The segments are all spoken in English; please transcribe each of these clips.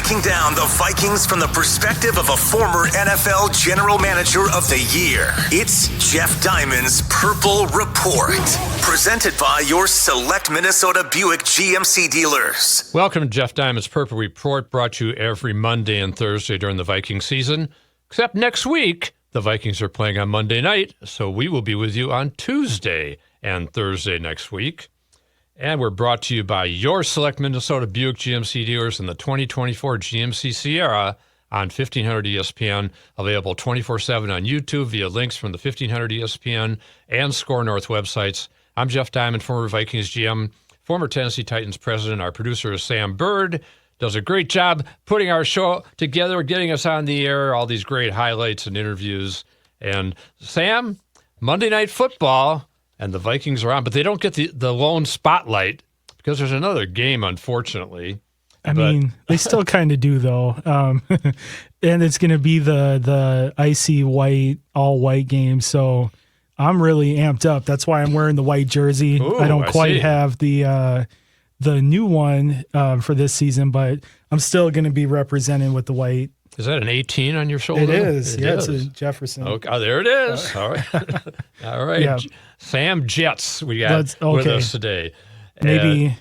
Breaking down the Vikings from the perspective of a former NFL General Manager of the Year. It's Jeff Diamond's Purple Report. Presented by your select Minnesota Buick GMC dealers. Welcome to Jeff Diamond's Purple Report, brought to you every Monday and Thursday during the Viking season. Except next week, the Vikings are playing on Monday night, so we will be with you on Tuesday and Thursday next week. And we're brought to you by your select Minnesota Buick GMC dealers in the 2024 GMC Sierra on 1500 ESPN, available 24/7 on YouTube via links from the 1500 ESPN and Score North websites. I'm Jeff Diamond, former Vikings GM, former Tennessee Titans president. Our producer is Sam Bird. Does a great job putting our show together, getting us on the air, all these great highlights and interviews. And Sam, Monday Night Football, and the Vikings are on, but they don't get the lone spotlight because there's another game, unfortunately. I mean, they still kind of do, though. And it's going to be the icy white, all white game. So I'm really amped up. That's why I'm wearing the white jersey. Ooh, I don't quite see. have the new one for this season, but I'm still going to be representing with the white. Is that an 18 on your shoulder? It is. It's is. a Jefferson. Okay. Oh, there it is. All right. All right. Yeah. Sam Jets we got with us today. Maybe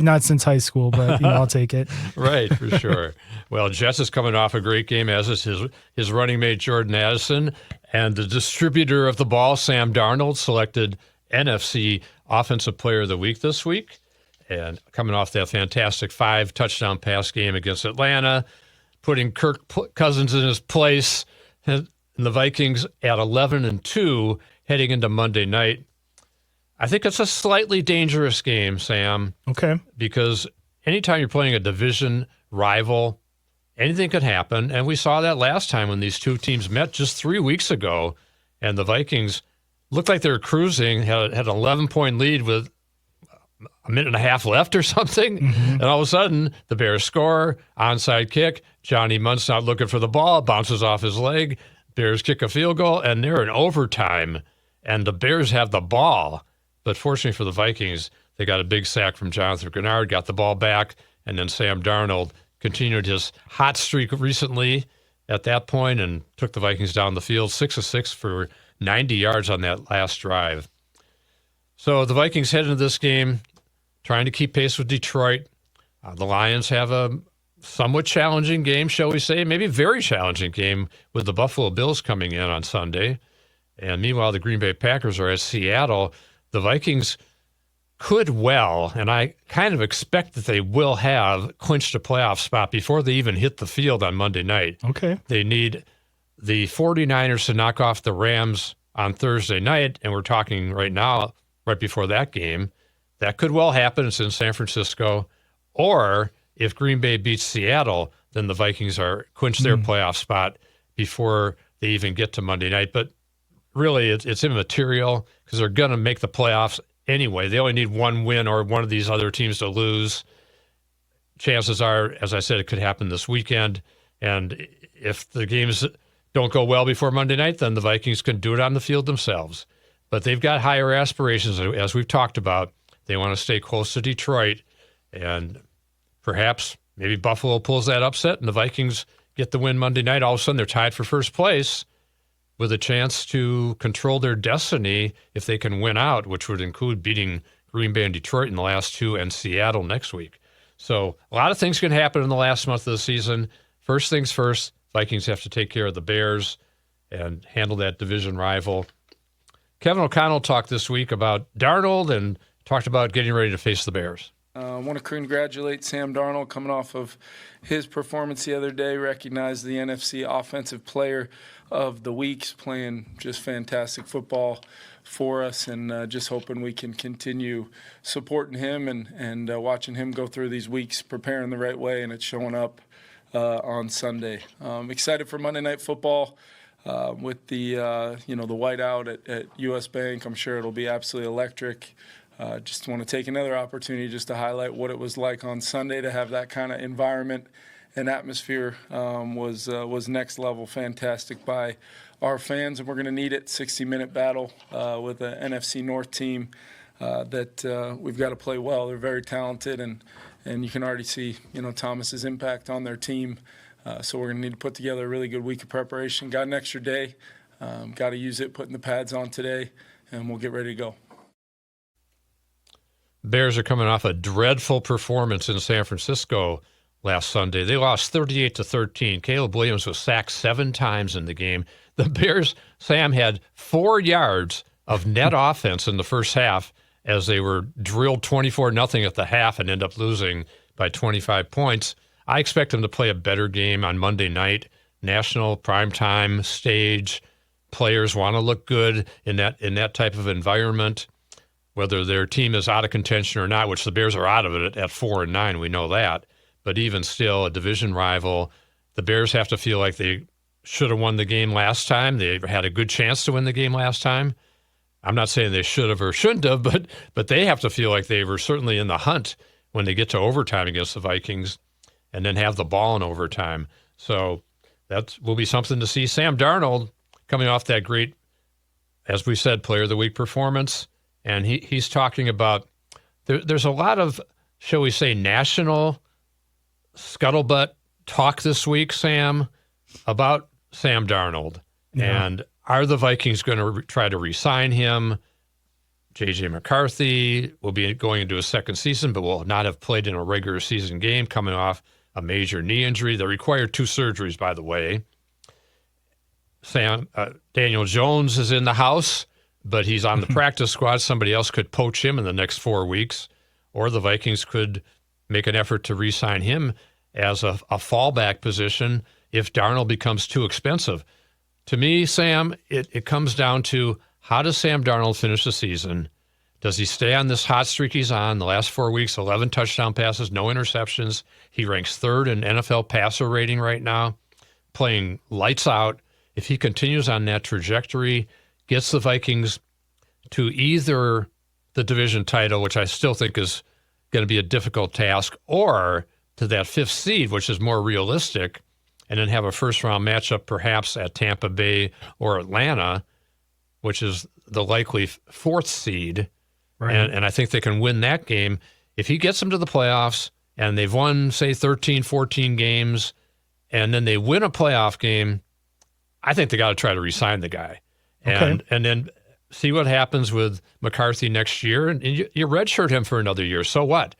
not since high school, but I'll take it. Right, for sure. Well, Jets is coming off a great game, as is his running mate, Jordan Addison, and the distributor of the ball, Sam Darnold, selected NFC Offensive Player of the Week this week. And coming off that fantastic 5-touchdown pass game against Atlanta, putting Kirk Cousins in his place, and the Vikings at 11-2 heading into Monday night. I think it's a slightly dangerous game, Sam. Okay. Because anytime you're playing a division rival, anything could happen. And we saw that last time when these two teams met just 3 weeks ago, and the Vikings looked like they were cruising, had an 11-point lead with a minute and a half left or something. Mm-hmm. And all of a sudden, the Bears score, onside kick. Johnny Munt's not looking for the ball, bounces off his leg. Bears kick a field goal, and they're in overtime. And the Bears have the ball. But fortunately for the Vikings, they got a big sack from Jonathan Grenard, got the ball back, and then Sam Darnold continued his hot streak recently at that point and took the Vikings down the field, 6-6 for 90 yards on that last drive. So the Vikings head into this game trying to keep pace with Detroit. The Lions have a somewhat challenging game, shall we say, maybe very challenging game with the Buffalo Bills coming in on Sunday. And meanwhile, the Green Bay Packers are at Seattle. The Vikings could well, and I kind of expect that they will have clinched a playoff spot before they even hit the field on Monday night. Okay. They need the 49ers to knock off the Rams on Thursday night, and we're talking right now, right before that game. That could well happen. It's in San Francisco. Or if Green Bay beats Seattle, then the Vikings are clinched their playoff spot before they even get to Monday night. But really, it's immaterial because they're going to make the playoffs anyway. They only need one win or one of these other teams to lose. Chances are, as I said, it could happen this weekend. And if the games don't go well before Monday night, then the Vikings can do it on the field themselves. But they've got higher aspirations, as we've talked about. They want to stay close to Detroit. And perhaps maybe Buffalo pulls that upset and the Vikings get the win Monday night. All of a sudden, they're tied for first place with a chance to control their destiny if they can win out, which would include beating Green Bay and Detroit in the last two and Seattle next week. So a lot of things can happen in the last month of the season. First things first, Vikings have to take care of the Bears and handle that division rival. Kevin O'Connell talked this week about Darnold and talked about getting ready to face the Bears. I want to congratulate Sam Darnold coming off of his performance the other day, recognize the NFC Offensive Player of the Week, playing just fantastic football for us, and just hoping we can continue supporting him and watching him go through these weeks, preparing the right way, and it's showing up on Sunday. Excited for Monday Night Football. With the whiteout at US Bank, I'm sure it'll be absolutely electric. Just want to take another opportunity just to highlight what it was like on Sunday to have that kind of environment and atmosphere. Was next level, fantastic by our fans, and we're going to need it. 60-minute battle with the NFC North team that we've got to play well. They're very talented, and and you can already see, Thomas's impact on their team. So we're going to need to put together a really good week of preparation. Got an extra day. Got to use it, putting the pads on today, and we'll get ready to go. Bears are coming off a dreadful performance in San Francisco last Sunday. They lost 38-13. Caleb Williams was sacked 7 times in the game. The Bears, Sam, had 4 yards of net offense in the first half as they were drilled 24-0 at the half and end up losing by 25 points. I expect them to play a better game on Monday night. National primetime stage. Players want to look good in that type of environment. Whether their team is out of contention or not, which the Bears are out of it at 4-9, we know that. But even still, a division rival, the Bears have to feel like they should have won the game last time. They had a good chance to win the game last time. I'm not saying they should have or shouldn't have, but they have to feel like they were certainly in the hunt when they get to overtime against the Vikings and then have the ball in overtime. So that will be something to see. Sam Darnold coming off that great, as we said, Player of the Week performance. And he's talking about there's a lot of, shall we say, national scuttlebutt talk this week, Sam, about Sam Darnold. Yeah. And are the Vikings going to try to re-sign him? J.J. McCarthy will be going into his second season, but will not have played in a regular season game, coming off a major knee injury that required 2 surgeries, by the way. Daniel Jones is in the house, but he's on the practice squad. Somebody else could poach him in the next 4 weeks, or the Vikings could make an effort to re-sign him as a fallback position if Darnold becomes too expensive. To me, Sam, it comes down to, how does Sam Darnold finish the season? Does he stay on this hot streak he's on? The last 4 weeks, 11 touchdown passes, no interceptions. He ranks 3rd in NFL passer rating right now, playing lights out. If he continues on that trajectory, gets the Vikings to either the division title, which I still think is going to be a difficult task, or to that 5th seed, which is more realistic, and then have a first-round matchup perhaps at Tampa Bay or Atlanta, which is the likely 4th seed. Right. And I think they can win that game. If he gets them to the playoffs and they've won, say, 13, 14 games, and then they win a playoff game, I think they got to try to re-sign the guy. And then see what happens with McCarthy next year. And you redshirt him for another year. So what?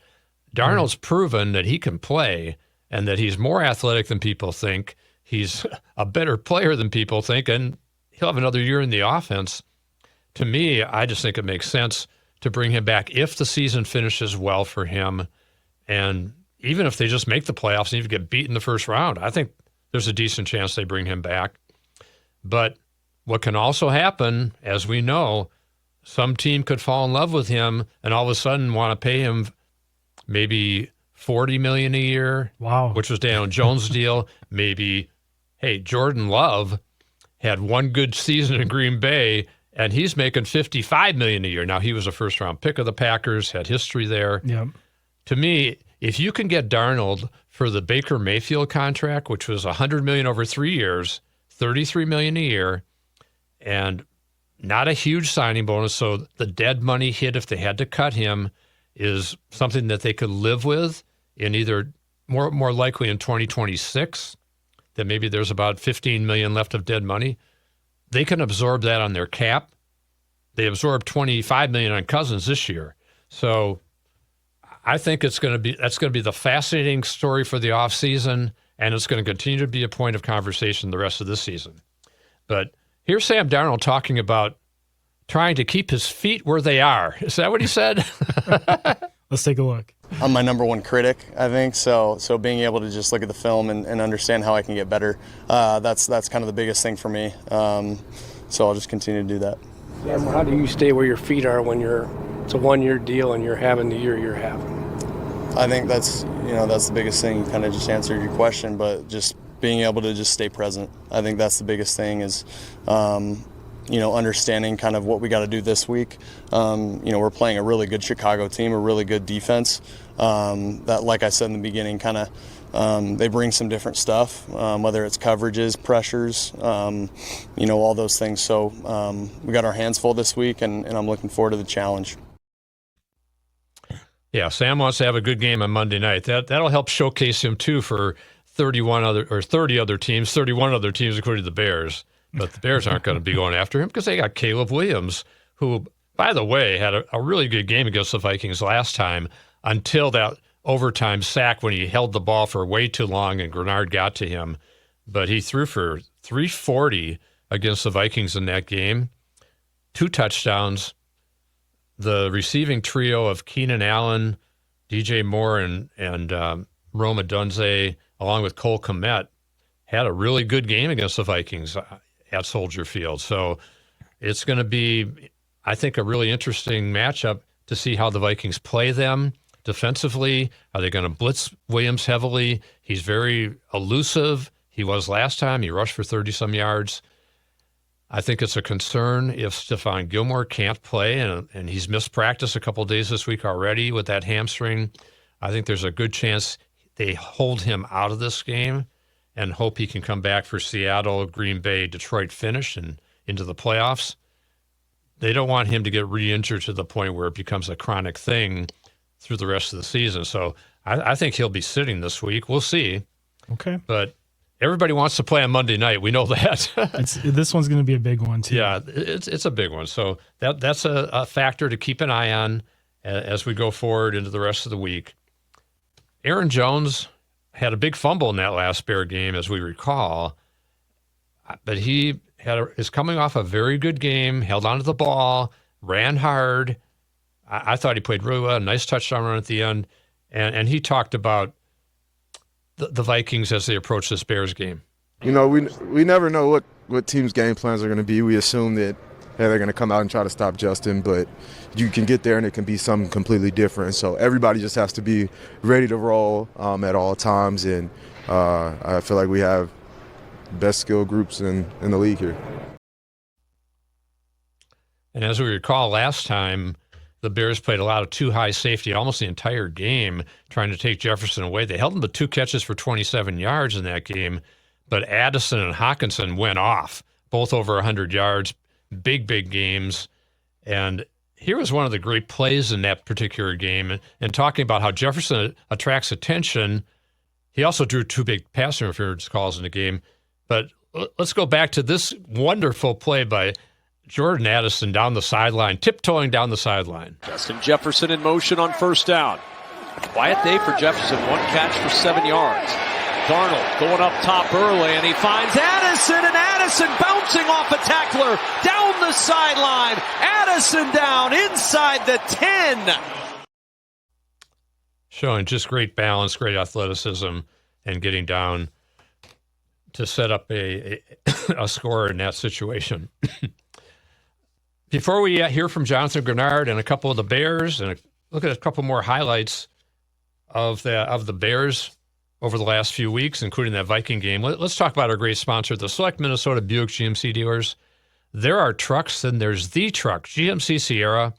Darnold's proven that he can play and that he's more athletic than people think. He's a better player than people think, and he'll have another year in the offense. To me, I just think it makes sense to bring him back if the season finishes well for him. And even if they just make the playoffs and even get beat in the first round, I think there's a decent chance they bring him back. But what can also happen, as we know, some team could fall in love with him and all of a sudden want to pay him maybe $40 million a year. Wow. Which was Daniel Jones' deal. Maybe, hey, Jordan Love had one good season in Green Bay and he's making $55 million a year. Now, he was a first-round pick of the Packers, had history there. Yep. To me, if you can get Darnold for the Baker Mayfield contract, which was $100 million over 3 years, $33 million a year, and not a huge signing bonus, so the dead money hit if they had to cut him is something that they could live with in either more likely in 2026, that maybe there's about $15 million left of dead money. They can absorb that on their cap. They absorbed $25 million on Cousins this year. So I think that's going to be the fascinating story for the offseason, and it's going to continue to be a point of conversation the rest of this season. But here's Sam Darnold talking about trying to keep his feet where they are. Is that what he said? Let's take a look. I'm my number one critic, I think. So being able to just look at the film and understand how I can get better, that's kind of the biggest thing for me. So I'll just continue to do that. Sam, how do you stay where your feet are when it's a one-year deal and you're having the year you're having? I think that's the biggest thing. You kind of just answered your question, but just being able to just stay present. I think that's the biggest thing is, understanding kind of what we got to do this week. We're playing a really good Chicago team, a really good defense. That, like I said in the beginning, kind of they bring some different stuff, whether it's coverages, pressures, all those things. So we got our hands full this week, and I'm looking forward to the challenge. Yeah, Sam wants to have a good game on Monday night. That'll help showcase him too for 30 other teams, 31 other teams, including the Bears. But the Bears aren't going to be going after him because they got Caleb Williams, who, by the way, had a really good game against the Vikings last time until that overtime sack when he held the ball for way too long and Grenard got to him. But he threw for 340 against the Vikings in that game, 2 touchdowns. The receiving trio of Keenan Allen, DJ Moore, and Rome Odunze, along with Cole Kmet, had a really good game against the Vikings at Soldier Field. So it's going to be, I think, a really interesting matchup to see how the Vikings play them defensively. Are they going to blitz Williams heavily? He's very elusive. He was last time. He rushed for 30-some yards. I think it's a concern if Stephon Gilmore can't play, and he's missed practice a couple of days this week already with that hamstring. I think there's a good chance they hold him out of this game and hope he can come back for Seattle, Green Bay, Detroit finish and into the playoffs. They don't want him to get re-injured to the point where it becomes a chronic thing through the rest of the season. So I think he'll be sitting this week. We'll see. Okay. But everybody wants to play on Monday night. We know that. This one's going to be a big one, too. Yeah, it's a big one. So that's a factor to keep an eye on as we go forward into the rest of the week. Aaron Jones had a big fumble in that last Bear game, as we recall. But he is coming off a very good game, held onto the ball, ran hard. I thought he played really well, a nice touchdown run at the end. And he talked about the Vikings as they approach this Bears game. You know, we never know what teams' game plans are going to be. We assume that they're going to come out and try to stop Justin, but you can get there and it can be something completely different. So everybody just has to be ready to roll at all times, and I feel like we have best skill groups in the league here. And as we recall last time, the Bears played a lot of too high safety almost the entire game, trying to take Jefferson away. They held him to 2 catches for 27 yards in that game, but Addison and Hawkinson went off, both over 100 yards, big games. And here was one of the great plays in that particular game. And talking about how Jefferson attracts attention, he also drew 2 big pass interference calls in the game. But let's go back to this wonderful play by Jordan Addison down the sideline, tiptoeing down the sideline. Justin Jefferson in motion on first down. Quiet day for Jefferson. 1 catch for 7 yards. Darnold going up top early, and he finds Addison, and Addison bouncing off a tackler down the sideline. Addison down inside the 10. Showing just great balance, great athleticism, and getting down to set up a score in that situation. Before we hear from Jonathan Grenard and a couple of the Bears, and look at a couple more highlights of the Bears over the last few weeks, including that Viking game, let's talk about our great sponsor, the Select Minnesota Buick GMC dealers. There are trucks, and there's the truck, GMC Sierra,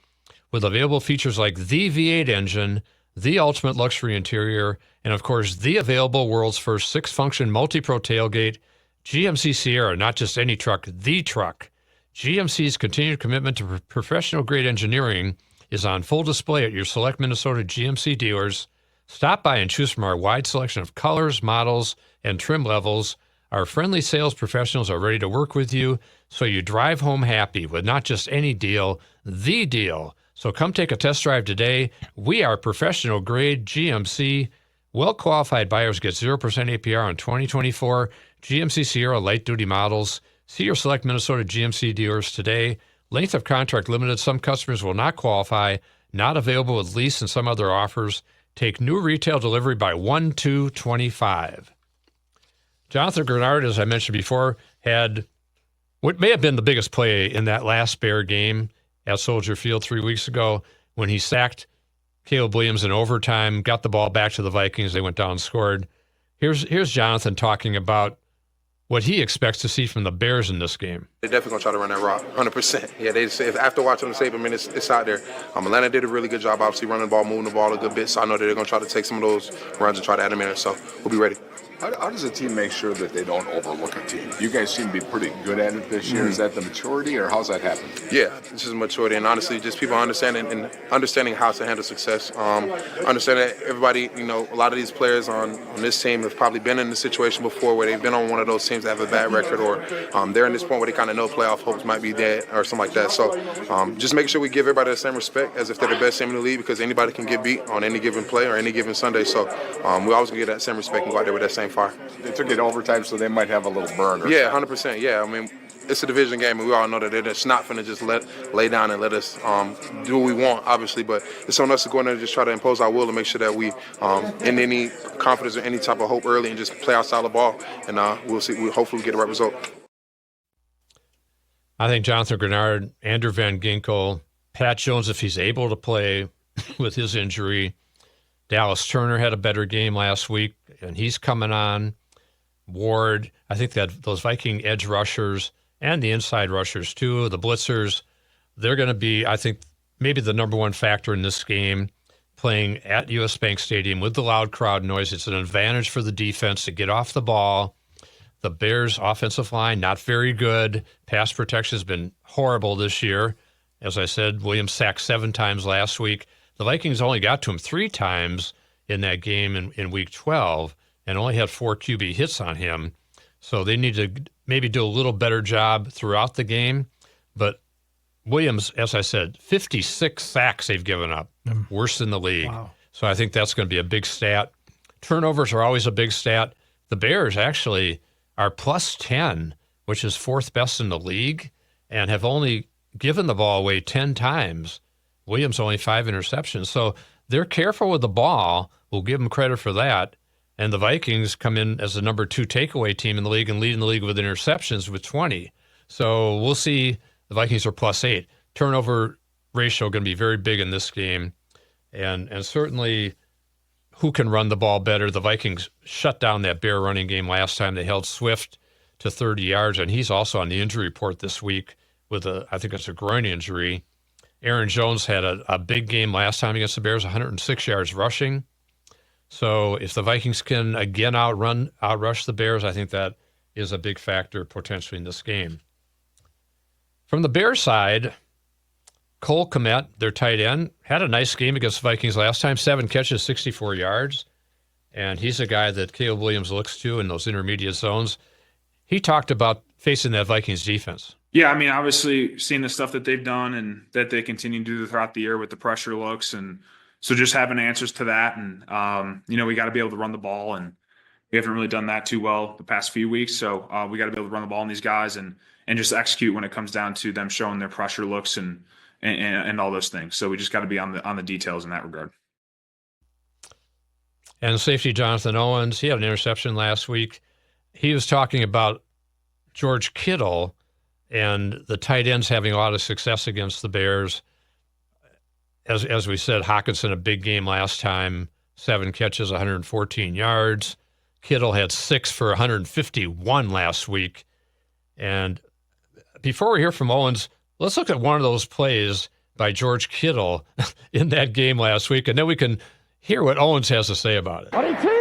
with available features like the V8 engine, the ultimate luxury interior, and of course, the available world's first 6-function multi-pro tailgate. GMC Sierra, not just any truck, the truck. GMC's continued commitment to professional-grade engineering is on full display at your Select Minnesota GMC dealers. Stop by and choose from our wide selection of colors, models, and trim levels. Our friendly sales professionals are ready to work with you so you drive home happy with not just any deal, the deal. So come take a test drive today. We are professional-grade GMC. Well-qualified buyers get 0% APR on 2024 GMC Sierra light-duty models. See your Select Minnesota GMC dealers today. Length of contract limited. Some customers will not qualify. Not available with lease and some other offers. Take new retail delivery by 1/2/25. Jonathan Grenard, as I mentioned before, had what may have been the biggest play in that last Bear game at Soldier Field 3 weeks ago when he sacked Caleb Williams in overtime, got the ball back to the Vikings. They went down and scored. Here's Jonathan talking about what he expects to see from the Bears in this game. They're definitely going to try to run that rock, 100%. Yeah, they just, after watching them save them, it's out there. Atlanta did a really good job, obviously, running the ball, moving the ball a good bit, so I know that they're going to try to take some of those runs and try to animate it, so we'll be ready. How does a team make sure that they don't overlook a team? You guys seem to be pretty good at it this year. Is that the maturity, or how's that happen? Yeah, this is maturity, and honestly, just people understanding how to handle success. Understanding that everybody, a lot of these players on this team have probably been in the situation before where they've been on one of those teams that have a bad record, or they're in this point where they kind of know playoff hopes might be dead or something like that. So just make sure we give everybody the same respect as if they're the best team in the league, because anybody can get beat on any given play or any given Sunday. So we always gonna get that same respect and go out there with that same fire. They took it overtime, so they might have a little burn. Yeah, 100%. Yeah, I mean, it's a division game, and we all know that they're just not going to just lay down and let us do what we want, obviously. But it's on us to go in there and just try to impose our will and make sure that we end any confidence or any type of hope early and just play our style of ball. And we'll see. Hopefully we get the right result. I think Jonathan Grenard, Andrew Van Ginkel, Pat Jones, if he's able to play with his injury. Dallas Turner had a better game last week, and he's coming on. Ward, I think that those Viking edge rushers and the inside rushers too, the blitzers, they're going to be, I think, maybe the number one factor in this game. Playing at U.S. Bank Stadium with the loud crowd noise, it's an advantage for the defense to get off the ball. The Bears' offensive line, not very good. Pass protection has been horrible this year. As I said, Williams sacked 7 times last week. The Vikings only got to him 3 times in that game in Week 12 and only had 4 QB hits on him. So they need to maybe do a little better job throughout the game. But Williams, as I said, 56 sacks they've given up, worst in the league. Wow. So I think that's going to be a big stat. Turnovers are always a big stat. The Bears actually are plus 10, which is 4th best in the league, and have only given the ball away 10 times. Williams only 5 interceptions. So they're careful with the ball. We'll give them credit for that. And the Vikings come in as the number 2 takeaway team in the league and leading the league with interceptions with 20. So we'll see. The Vikings are plus 8. Turnover ratio going to be very big in this game. And certainly who can run the ball better? The Vikings shut down that Bear running game last time. They held Swift to 30 yards, and he's also on the injury report this week with I think it's a groin injury. Aaron Jones had a big game last time against the Bears, 106 yards rushing. So if the Vikings can again outrush the Bears, I think that is a big factor potentially in this game. From the Bears side, Cole Kmet, their tight end, had a nice game against the Vikings last time, 7 catches, 64 yards. And he's a guy that Caleb Williams looks to in those intermediate zones. He talked about facing that Vikings defense. Yeah, I mean, obviously seeing the stuff that they've done and that they continue to do throughout the year with the pressure looks. And so just having answers to that. And, we got to be able to run the ball. And we haven't really done that too well the past few weeks. So we got to be able to run the ball on these guys and just execute when it comes down to them showing their pressure looks and all those things. So we just got to be on the details in that regard. And safety Jonathan Owens, he had an interception last week. He was talking about George Kittle and the tight ends having a lot of success against the Bears. As we said, Hockenson, a big game last time, 7 catches, 114 yards. Kittle had 6 for 151 last week. And before we hear from Owens, let's look at one of those plays by George Kittle in that game last week, and then we can hear what Owens has to say about it.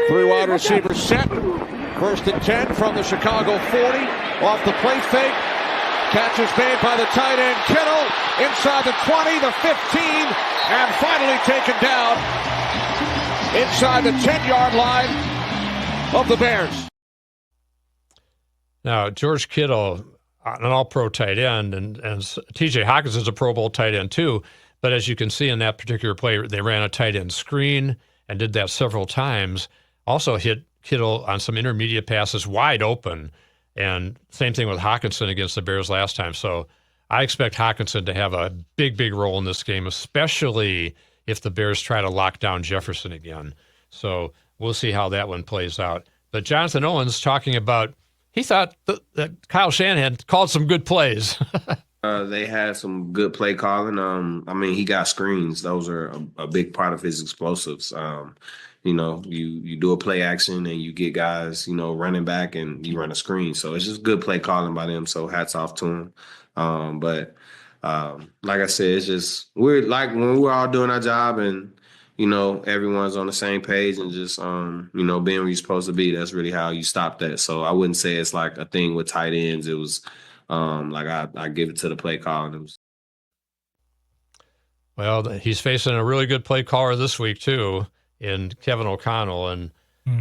3 wide receivers set. 1st and 10 from the Chicago 40. Off the play fake. Catch is made by the tight end Kittle. Inside the 20, the 15, and finally taken down inside the 10-yard line of the Bears. Now, George Kittle, an all-pro tight end, and T.J. Hawkinson's a Pro Bowl tight end too. But as you can see in that particular play, they ran a tight end screen and did that several times. Also hit Kittle on some intermediate passes wide open. And same thing with Hockenson against the Bears last time. So I expect Hockenson to have a big, big role in this game, especially if the Bears try to lock down Jefferson again. So we'll see how that one plays out. But Jonathan Owens talking about, he thought that Kyle Shanahan called some good plays. They had some good play calling. He got screens. Those are a big part of his explosives. You do a play action and you get guys, running back and you run a screen. So it's just good play calling by them. So hats off to him. Like I said, it's just we're like when we're all doing our job and everyone's on the same page and just, being where you're supposed to be. That's really how you stop that. So I wouldn't say it's like a thing with tight ends. It was I give it to the play call. Well, he's facing a really good play caller this week too, in Kevin O'Connell, and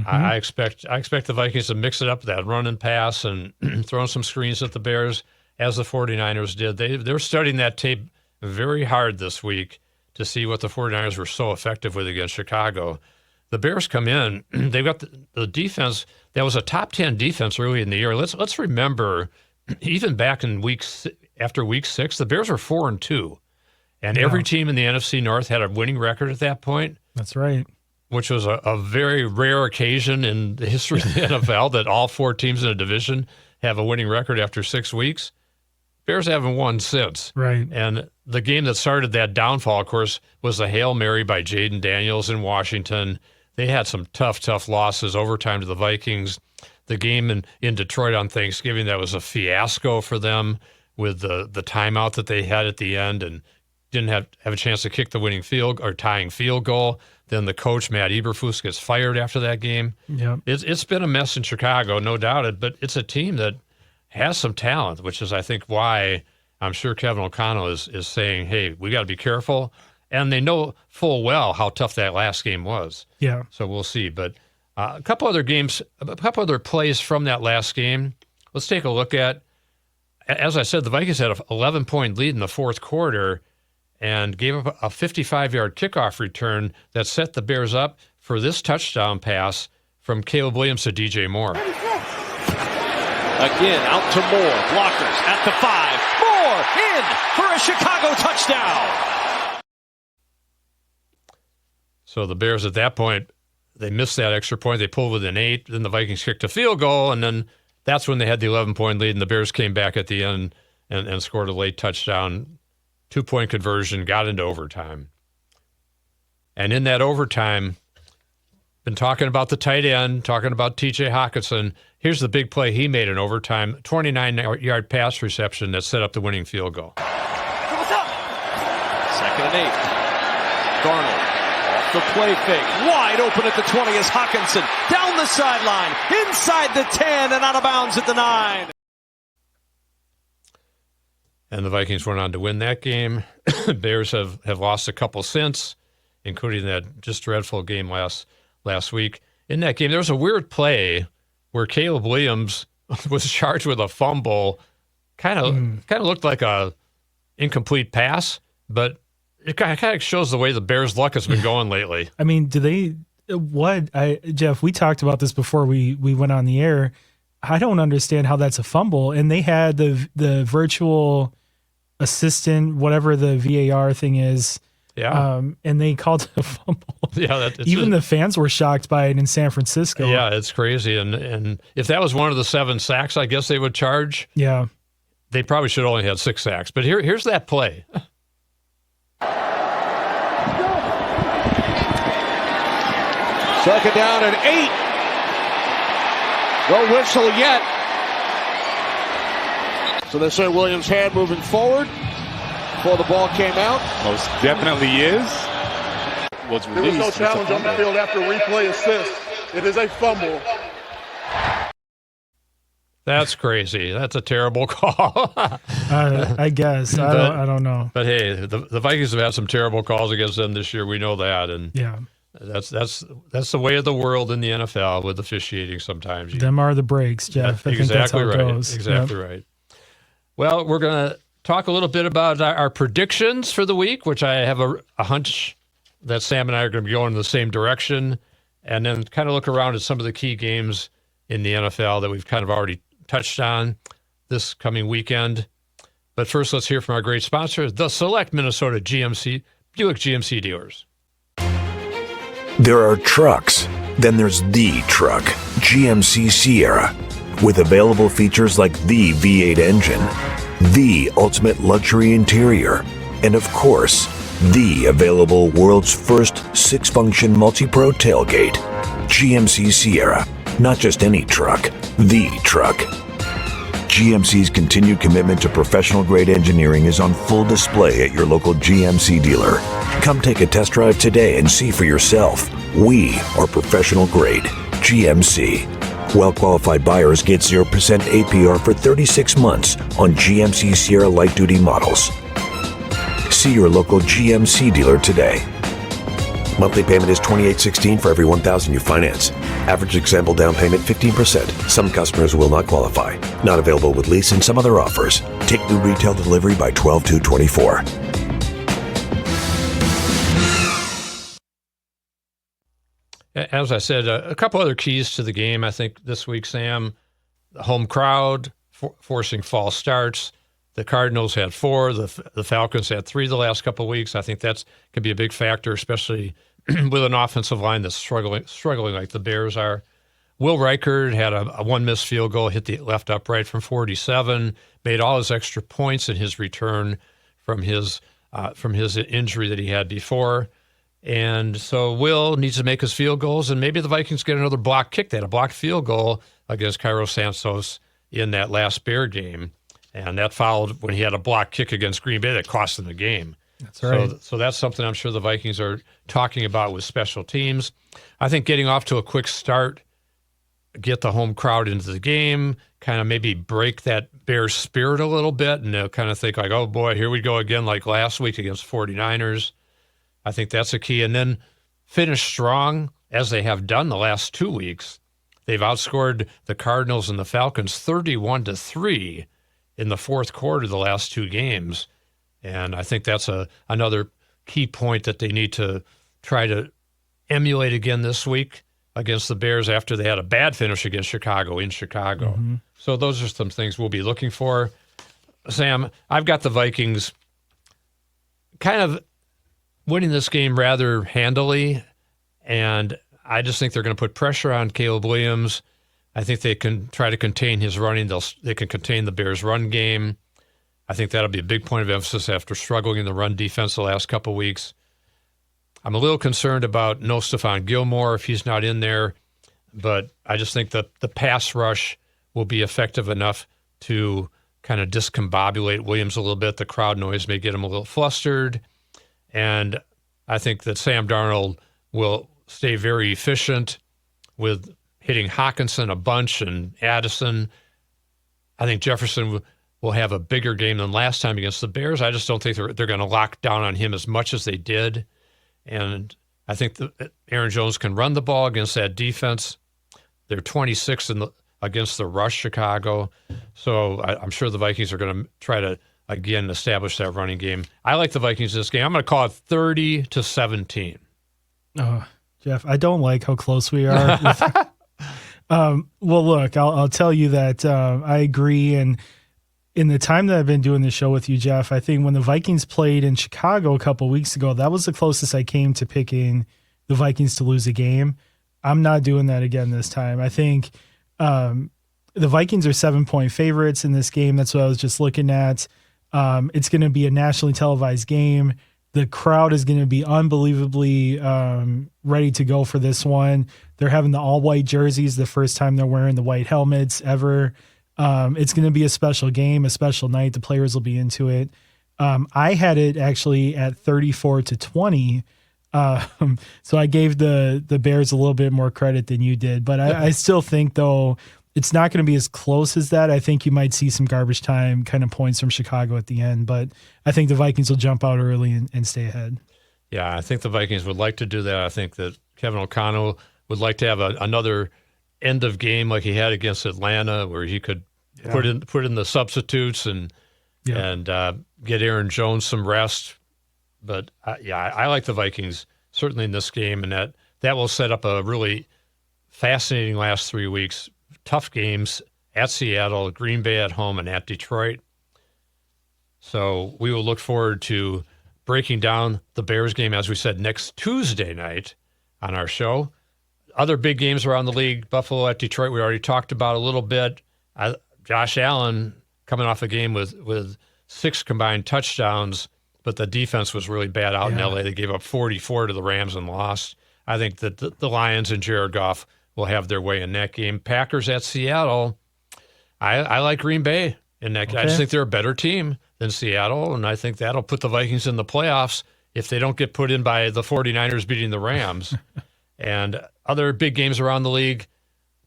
I expect the Vikings to mix it up, that run and pass, and throwing some screens at the Bears, as the 49ers did. They're studying that tape very hard this week to see what the 49ers were so effective with against Chicago. The Bears come in, they've got the defense that was a top 10 defense early in the year. Let's remember, even back in after week 6, the Bears were 4-2. And every team in the NFC North had a winning record at that point. That's right. Which was a very rare occasion in the history of the NFL that all 4 teams in a division have a winning record after 6 weeks. Bears haven't won since. Right. And the game that started that downfall, of course, was the Hail Mary by Jaden Daniels in Washington. They had some tough losses, overtime to the Vikings. The game in Detroit on Thanksgiving, that was a fiasco for them with the timeout that they had at the end and didn't have a chance to kick the winning field or tying field goal. Then the coach, Matt Eberflus, gets fired after that game. Yep. It's been a mess in Chicago, no doubt, but it's a team that has some talent, which is, I think, why I'm sure Kevin O'Connell is saying, hey, we got to be careful. And they know full well how tough that last game was. Yeah. So we'll see. But a couple other plays from that last game. Let's take a look at, as I said, the Vikings had an 11-point lead in the fourth quarter and gave up a 55-yard kickoff return that set the Bears up for this touchdown pass from Caleb Williams to DJ Moore. Again, out to Moore. Blockers at the 5. Moore in for a Chicago touchdown. So the Bears at that point, they missed that extra point. They pulled within 8. Then the Vikings kicked a field goal, and then that's when they had the 11-point lead, and the Bears came back at the end and scored a late touchdown. 2-point conversion, got into overtime. And in that overtime, been talking about the tight end, talking about TJ Hawkinson. Here's the big play he made in overtime, 29-yard pass reception that set up the winning field goal. 2nd and 8. Darnold off the play fake. Wide open at the 20 is Hawkinson. Down the sideline, inside the 10 and out of bounds at the 9. And the Vikings went on to win that game. Bears have lost a couple since, including that just dreadful game last week. In that game, there was a weird play where Caleb Williams was charged with a fumble. Kind of looked like a incomplete pass, but it kind of shows the way the Bears' luck has been going lately. I mean, Jeff, we talked about this before we went on the air. I don't understand how that's a fumble. And they had the virtual assistant, whatever the VAR thing is. Yeah. And they called it a fumble. Yeah. Even the fans were shocked by it in San Francisco. Yeah, it's crazy. And if that was one of the 7 sacks, I guess they would charge. Yeah. They probably should have only had 6 sacks. But here's that play. Second down and 8. No whistle yet. So they say Williams' hand moving forward before the ball came out. Most definitely is. Was released. There was no challenge on the field after replay assist. It is a fumble. That's crazy. That's a terrible call. I guess. I don't know. But hey, the Vikings have had some terrible calls against them this year. We know that. And yeah. That's the way of the world in the NFL with officiating sometimes. Them are the breaks, Jeff. I think that's how it goes. Exactly right. Well, we're going to talk a little bit about our predictions for the week, which I have a hunch that Sam and I are going to be going in the same direction, and then kind of look around at some of the key games in the NFL that we've kind of already touched on this coming weekend. But first, let's hear from our great sponsor, the Select Minnesota Buick GMC dealers. There are trucks, then there's the truck, GMC Sierra, with available features like the V8 engine, the ultimate luxury interior, and of course, the available world's first 6-function multi-pro tailgate. GMC Sierra, not just any truck, the truck. GMC's continued commitment to professional-grade engineering is on full display at your local GMC dealer. Come take a test drive today and see for yourself. We are professional grade. GMC. Well-qualified buyers get 0% APR for 36 months on GMC Sierra light-duty models. See your local GMC dealer today. Monthly payment is $28.16 for every $1,000 you finance. Average example down payment 15%. Some customers will not qualify. Not available with lease and some other offers. Take new retail delivery by 12/2/24. As I said, a couple other keys to the game, I think, this week, Sam. The home crowd forcing false starts. The Cardinals had 4. The Falcons had 3 the last couple of weeks. I think that could be a big factor, especially with an offensive line that's struggling like the Bears are. Will Reichard had a one missed field goal, hit the left upright from 47, made all his extra points in his return from his injury that he had before. And so Will needs to make his field goals, and maybe the Vikings get another block kick. They had a blocked field goal against Cairo Santos in that last Bear game, and that followed when he had a block kick against Green Bay that cost them the game. That's right. So that's something I'm sure the Vikings are talking about with special teams. I think getting off to a quick start, get the home crowd into the game, kind of maybe break that Bears spirit a little bit, and they'll kind of think like, oh boy, here we go again like last week against 49ers. I think that's a key. And then finish strong, as they have done the last 2 weeks. They've outscored the Cardinals and the Falcons 31-3 in the fourth quarter the last 2 games. And I think that's another key point that they need to try to emulate again this week against the Bears after they had a bad finish against Chicago in Chicago. Mm-hmm. So those are some things we'll be looking for. Sam, I've got the Vikings kind of winning this game rather handily, and I just think they're going to put pressure on Caleb Williams. I think they can try to contain his running. They can contain the Bears' run game. I think that'll be a big point of emphasis after struggling in the run defense the last couple of weeks. I'm a little concerned about no Stephon Gilmore if he's not in there, but I just think that the pass rush will be effective enough to kind of discombobulate Williams a little bit. The crowd noise may get him a little flustered. And I think that Sam Darnold will stay very efficient with hitting Hawkinson a bunch and Addison. I think Jefferson will have a bigger game than last time against the Bears. I just don't think they're going to lock down on him as much as they did. And I think that Aaron Jones can run the ball against that defense. They're 26th against the rush, Chicago. So I'm sure the Vikings are going to try to, again, establish that running game. I like the Vikings this game. I'm going to call it 30-17. Oh, Jeff, I don't like how close we are. Well, look, I'll tell you that I agree. And in the time that I've been doing this show with you, Jeff, I think when the Vikings played in Chicago a couple of weeks ago, that was the closest I came to picking the Vikings to lose a game. I'm not doing that again this time. I think the Vikings are 7-point favorites in this game. That's what I was just looking at. It's going to be a nationally televised game. The crowd is going to be unbelievably ready to go for this one. They're having the all-white jerseys the first time they're wearing the white helmets ever. It's going to be a special game, a special night. The players will be into it. I had it actually at 34-20. So I gave the Bears a little bit more credit than you did. But I still think, though, it's not going to be as close as that. I think you might see some garbage time kind of points from Chicago at the end. But I think the Vikings will jump out early and stay ahead. Yeah, I think the Vikings would like to do that. I think that Kevin O'Connell would like to have another end of game like he had against Atlanta, where he could put in the substitutes and get Aaron Jones some rest. But I like the Vikings certainly in this game, and that will set up a really fascinating last 3 weeks. Tough games at Seattle, Green Bay at home, and at Detroit. So we will look forward to breaking down the Bears game, as we said, next Tuesday night on our show. Other big games around the league, Buffalo at Detroit, we already talked about a little bit. Josh Allen coming off a game with 6 combined touchdowns, but the defense was really bad out in L.A. They gave up 44 to the Rams and lost. I think that the Lions and Jared Goff will have their way in that game. Packers at Seattle, I like Green Bay in that. I just think they're a better team than Seattle, and I think that'll put the Vikings in the playoffs if they don't get put in by the 49ers beating the Rams. And other big games around the league,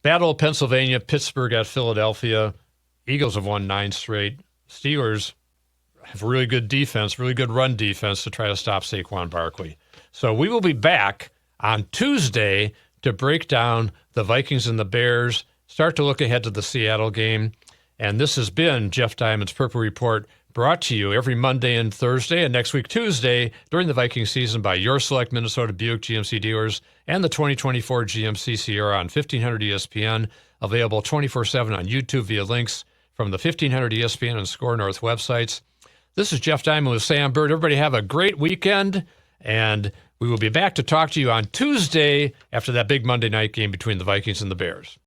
Battle of Pennsylvania, Pittsburgh at Philadelphia. Eagles have won 9 straight. Steelers have really good defense, really good run defense to try to stop Saquon Barkley. So we will be back on Tuesday to break down the Vikings and the Bears, start to look ahead to the Seattle game. And this has been Jeff Diamond's Purple Report, brought to you every Monday and Thursday and next week Tuesday during the Viking season by your select Minnesota Buick GMC dealers and the 2024 GMC Sierra on 1500 ESPN, available 24/7 on YouTube via links from the 1500 ESPN and Score North websites. This is Jeff Diamond with Sam Bird. Everybody have a great weekend, and we will be back to talk to you on Tuesday after that big Monday night game between the Vikings and the Bears.